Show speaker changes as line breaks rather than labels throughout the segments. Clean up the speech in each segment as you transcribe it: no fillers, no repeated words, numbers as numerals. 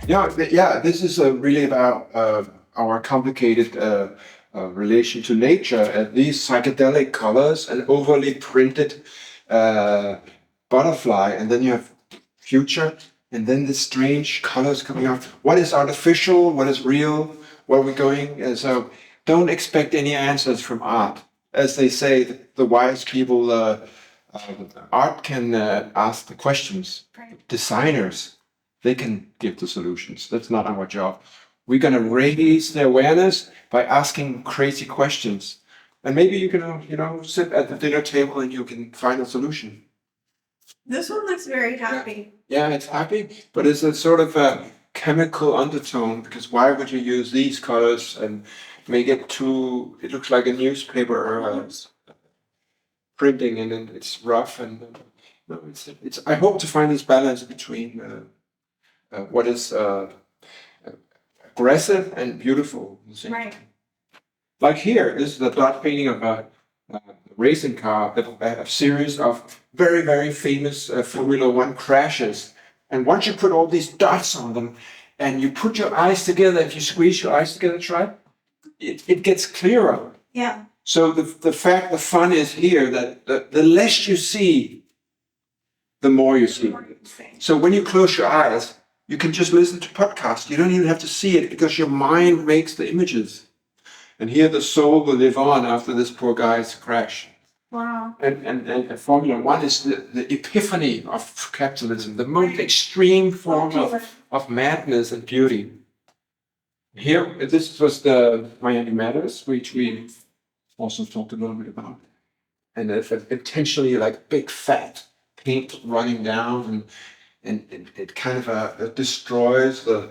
Yeah. This is really about our complicated relation to nature. These psychedelic colors, and overly printed uh, butterfly, and then you have future, and then the strange colors coming out. What is artificial? What is real? Where are we going? So don't expect any answers from art. As they say, the wise people, art can ask the questions.
Right.
Designers, they can give the solutions. That's not our job. We're going to raise the awareness by asking crazy questions. And maybe you can, sit at the dinner table and you can find a solution.
This one looks very happy.
Yeah, it's happy, but it's a sort of a chemical undertone, because why would you use these colors and make it too, it looks like a newspaper printing, and then it's rough, and no, it's. I hope to find this balance between what is aggressive and beautiful.
Right.
Like here, this is the dot painting of a racing car, a series of very, very famous Formula One crashes. And once you put all these dots on them, and you put your eyes together, if you squeeze your eyes together, it gets clearer.
Yeah.
So the fun is here that the less you see, the more you see. So when you close your eyes, you can just listen to podcasts. You don't even have to see it, because your mind makes the images. And here the soul will live on after this poor guy's crash.
Wow.
And Formula One is the epiphany of capitalism, the most extreme form of madness and beauty. Here, this was the Miami Matters, which we also talked a little bit about. And intentionally, like big fat paint running down, and it kind of destroys the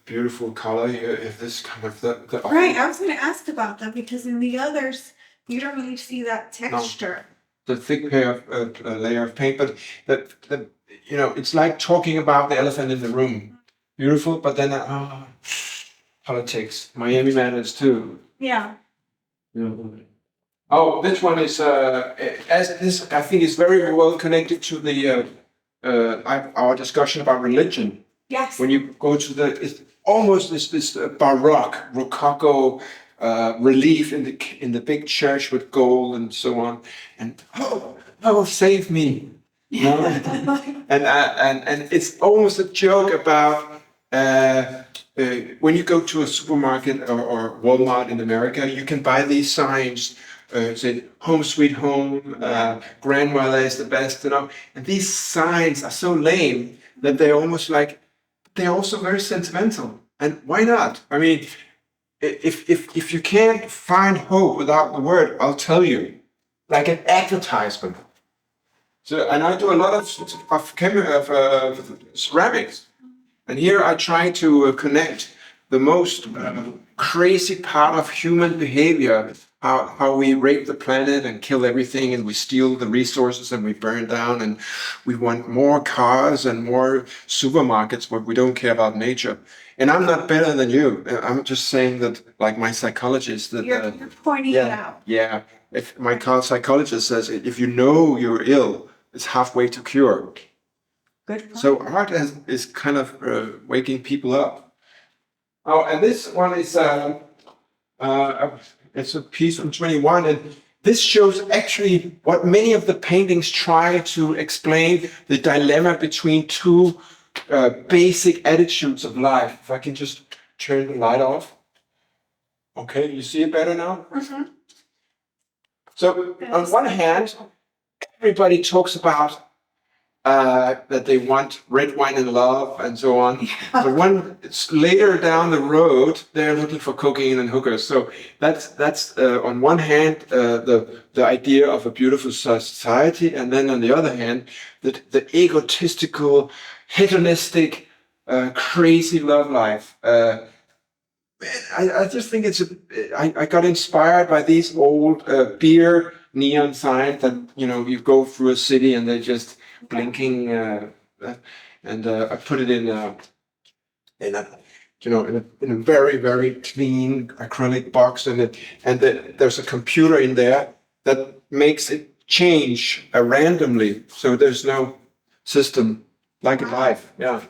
beautiful color here. If this kind of the
Right. I was going to ask about that, because in the others, you don't really see that texture.
The thick layer of paint, but it's like talking about the elephant in the room. Beautiful, but then politics. Miami Matters too.
Yeah.
Oh, this one is as this I think is very well connected to the our discussion about religion.
Yes.
When you go to it's almost this baroque rococo relief in the big church with gold and so on, and save me, and it's almost a joke about when you go to a supermarket or Walmart in America, you can buy these signs. Say home sweet home, grandmother is the best, and these signs are so lame that they're almost like, they're also very sentimental. And why not? I mean, if you can't find hope without the word, I'll tell you, like an advertisement. So, and I do a lot of ceramics, and here I try to connect the most crazy part of human behavior. How we rape the planet and kill everything, and we steal the resources and we burn down, and we want more cars and more supermarkets, but we don't care about nature. And I'm not better than you. I'm just saying that, like my psychologist, that
you're pointing it out.
Yeah. If my psychologist says if you know you're ill, it's halfway to cure.
Good point.
So art is kind of waking people up. Oh, and this one is. It's a piece from 21, and this shows actually what many of the paintings try to explain, the dilemma between two basic attitudes of life. If I can just turn the light off. Okay, you see it better now?
Mm-hmm.
So on one hand, everybody talks about that they want red wine and love and so on. But when it's later down the road, they're looking for cocaine and hookers. So that's on one hand the idea of a beautiful society, and then on the other hand the egotistical, hedonistic, crazy love life. I just think I got inspired by these old beer neon signs that you go through a city and they just blinking, and I put it in a very, very clean acrylic box, and there's a computer in there that makes it change randomly, so there's no system like in life. Yeah.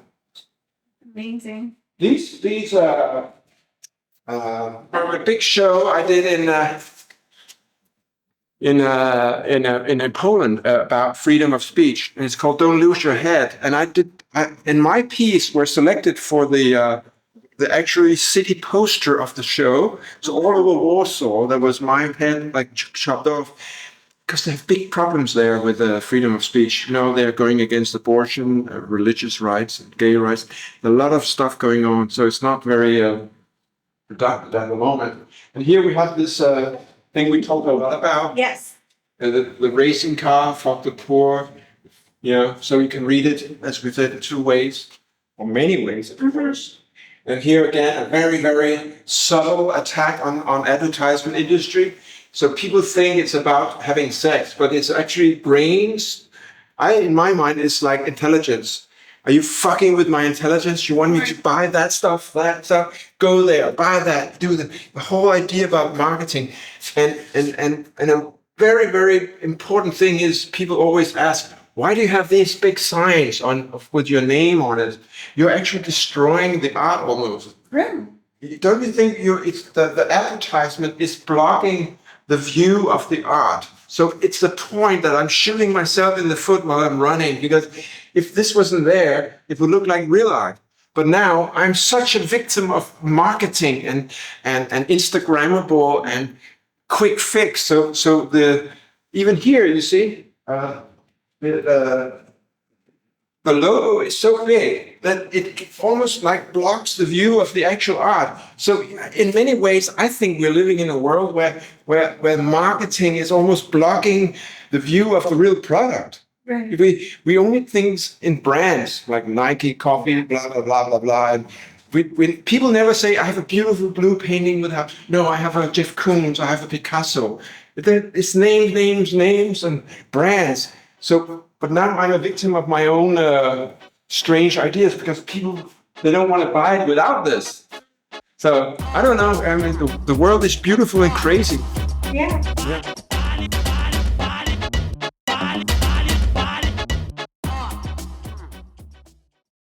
Amazing.
These from a big show I did in Poland about freedom of speech, and it's called "Don't Lose Your Head." And in my piece were selected for the actually city poster of the show. So all over Warsaw, there was my head like chopped off because they have big problems there with freedom of speech. You know, they're going against abortion, religious rights, and gay rights. A lot of stuff going on. So it's not very productive at the moment. And here we have this thing we talked a lot about.
Yes.
The racing car, Fuck the Poor. You know, so you can read it, as we said, in two ways, or many ways, of course. And here again, a very, very subtle attack on advertisement industry. So people think it's about having sex, but it's actually brains. In my mind, it's like intelligence. Are you fucking with my intelligence? You want me to buy that stuff? Go there, buy that, do that. The whole idea about marketing. And a very, very important thing is people always ask, why do you have these big signs with your name on it? You're actually destroying the art almost.
Really?
Don't you think the advertisement is blocking the view of the art? So it's the point that I'm shooting myself in the foot while I'm running, because if this wasn't there, it would look like real art. But now I'm such a victim of marketing and Instagrammable and quick fix. So even here, you see, the logo is so big that it almost like blocks the view of the actual art. So in many ways, I think we're living in a world where marketing is almost blocking the view of the real product.
Right.
We only things in brands like Nike, coffee, blah, blah, blah, blah, blah. And when people never say, I have a beautiful blue painting no, I have a Jeff Koons, I have a Picasso. It's names, and brands. So, but now I'm a victim of my own strange ideas because people, they don't want to buy it without this. So, I don't know. I mean, the world is beautiful and crazy.
Yeah.
Yeah.